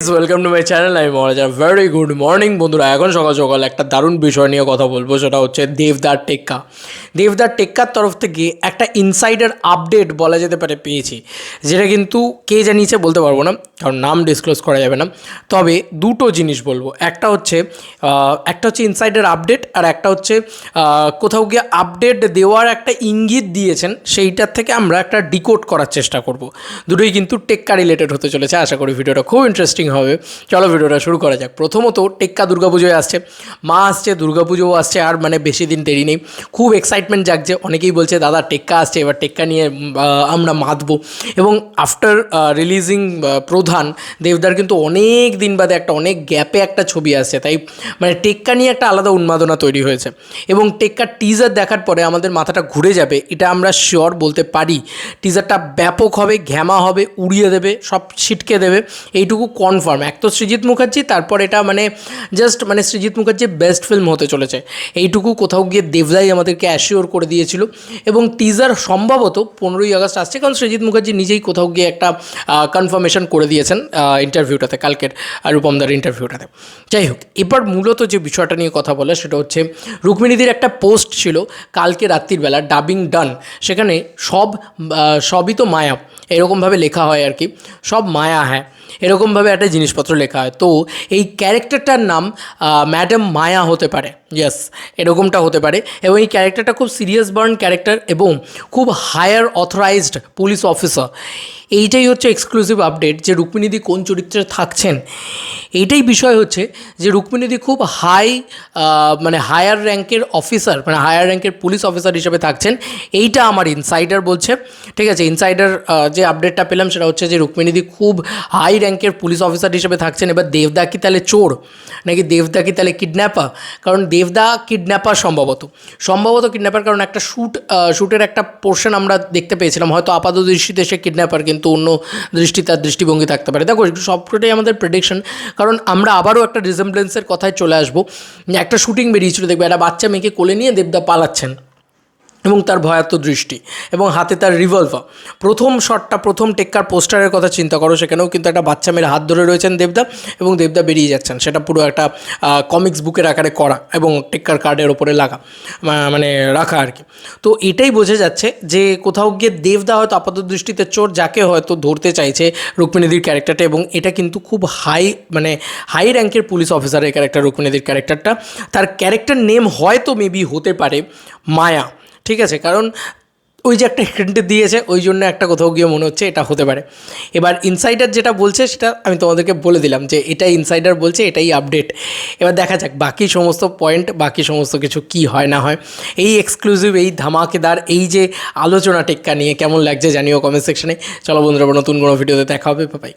Welcome to my channel. আমি মহারাজা। Very good morning বন্ধুরা। এখন সকাল সকাল একটা দারুণ বিষয় নিয়ে কথা বলবো, সেটা হচ্ছে দেবদার টেক্কা। দেবদার টেক্কার তরফ থেকে একটা ইনসাইডার আপডেট বলা যেতে পারে পেয়েছি, যেটা কিন্তু কে জানিয়েছে বলতে পারবো না, কারণ নাম ডিসক্লোজ করা যাবে না। তবে দুটো জিনিস বলবো, একটা হচ্ছে ইনসাইডার আপডেট, আর একটা হচ্ছে কোথাও গিয়ে আপডেট দেওয়ার একটা ইঙ্গিত দিয়েছেন, সেইটার থেকে আমরা একটা ডিকোড করার চেষ্টা করব। দুটোই কিন্তু টেক্কা রিলেটেড হতে চলেছে। আশা করি ভিডিওটা খুব ইন্টারেস্টিং হবে। চলো ভিডিওটা শুরু করা যাক। প্রথমত টেক্কা দুর্গাপুজোয় আসছে, মা আসছে, দুর্গাপুজোও আসছে, আর মানে বেশি দিন দেরি নেই। খুব এক্সাইটমেন্ট জাগছে। অনেকেই বলছে দাদা টেক্কা আসছে, এবার টেক্কা নিয়ে আমরা মাতবো। এবং আফটার রিলিজিং প্রধান দেবদার কিন্তু অনেক দিন বাদে একটা অনেক গ্যাপে একটা ছবি আসছে, তাই মানে টেক্কা নিয়ে একটা আলাদা উন্মাদনা তৈরি হয়েছে। এবং টেক্কার টিজার দেখার পরে আমাদের মাথাটা ঘুরে যাবে, এটা আমরা শিওর বলতে পারি। টিজারটা ব্যাপক হবে, ঘ্যামা হবে, উড়িয়ে দেবে, সব ছিটকে দেবে, এইটুকু কনফার্ম। এক তো সৃজিত মুখার্জি, তারপর এটা মানে জাস্ট মানে সৃজিত মুখার্জির বেস্ট ফিল্ম হতে চলেছে, এইটুকু কোথাও গিয়ে দেবদাই আমাদেরকে অ্যাসিওর করে দিয়েছিল। এবং টিজার সম্ভবত 15ই আগস্ট আসছে, কারণ সৃজিত মুখার্জি নিজেই কোথাও গিয়ে একটা কনফার্মেশন করে দিয়েছেন ইন্টারভিউটাতে, কালকের রূপমদার ইন্টারভিউটাতে। যাই হোক, এবার মূলত যে বিষয়টা নিয়ে কথা বলে সেটা হচ্ছে রুক্মিণীদির একটা পোস্ট ছিল কালকে রাত্রিবেলা, ডাবিং ডান, সেখানে সবই তো মায়া এরকমভাবে লেখা হয় আর কি, সব মায়া হ্যাঁ এরকমভাবে একটা জিনিসপত্র লেখা হয়। তো এই ক্যারেক্টারটার নাম ম্যাডাম মায়া হতে পারে, ইয়েস এরকমটা হতে পারে। এবং এই ক্যারেক্টারটা খুব সিরিয়াস বার্ন ক্যারেক্টার এবং খুব হায়ার অথরাইজড পুলিশ অফিসার। এইটাই হচ্ছে এক্সক্লুসিভ আপডেট, যে রুক্মিণীদি কোন চরিত্রে থাকছেন। এইটাই বিষয় হচ্ছে যে রুক্মিণীদি খুব মানে হায়ার র্যাঙ্কের অফিসার, মানে হায়ার র্যাঙ্কের পুলিশ অফিসার হিসেবে থাকছেন, এইটা আমার ইনসাইডার বলছে। ঠিক আছে, ইনসাইডার যে আপডেটটা পেলাম সেটা হচ্ছে যে রুক্মিণীদি খুব হাই র্যাঙ্কের পুলিশ অফিসার হিসেবে থাকছেন। এবার দেবদা কি তাহলে চোর, নাকি দেবদা কি তাহলে কিডন্যাপার? কারণ দেবদা কিডন্যাপার সম্ভবত কিডন্যাপার, কারণ একটা শ্যুটের একটা পোর্শন আমরা দেখতে পেয়েছিলাম, হয়তো আপাত দৃষ্টিতে সে কিডন্যাপার, কিন্তু অন্য তার দৃষ্টিভঙ্গি থাকতে পারে। দেখো সবটাই আমাদের প্রেডিকশন, কারণ আমরা আবারও একটা রিজেমব্লেন্সের কথায় চলে আসবো। একটা শুটিং বেরিয়েছিল, দেখবে একটা বাচ্চা মেয়েকে কোলে নিয়ে দেবদা পালাচ্ছেন এবং তার ভয়াত্ম দৃষ্টি এবং হাতে তার রিভলভার। প্রথম টেক্কার পোস্টারের কথা চিন্তা করো, সেখানেও কিন্তু একটা বাচ্চা মেয়ের হাত ধরে রয়েছেন দেবদা, এবং দেবদা বেরিয়ে যাচ্ছেন। সেটা পুরো একটা কমিক্স বুকের আকারে করা এবং টেক্কার কার্ডের ওপরে মানে রাখা আর কি। তো এটাই বোঝা যাচ্ছে যে কোথাও গিয়ে দেবদা হয়তো আপাত দৃষ্টিতে চোর, যাকে হয়তো ধরতে চাইছে রুক্মিণীদির ক্যারেক্টারটা। এবং এটা কিন্তু খুব হাই র্যাঙ্কের পুলিশ অফিসারের ক্যারেক্টার রুক্মিণীদির ক্যারেক্টারটা। তার ক্যারেক্টার নেম হয়তো মেবি হতে পারে মায়া। ঠিক আছে, কারণ ওই যে একটা হিন্ট দিয়েছে, ওই জন্য একটা কোথাও গিয়ে মনে হচ্ছে এটা হতে পারে। এবার ইনসাইডার যেটা বলছে সেটা আমি তোমাদেরকে বলে দিলাম, যে এটাই ইনসাইডার বলছে, এটাই আপডেট। এবার দেখা যাক বাকি সমস্ত পয়েন্ট, বাকি সমস্ত কিছু কি হয় না হয়। এই এক্সক্লুসিভ, এই ধামাকেদার, এই যে আলোচনা টেক্কা নিয়ে কেমন লাগছে জানিও কমেন্ট সেকশনে। চলো বন্ধুরা, নতুন কোনো ভিডিওতে দেখা হবে, বাই।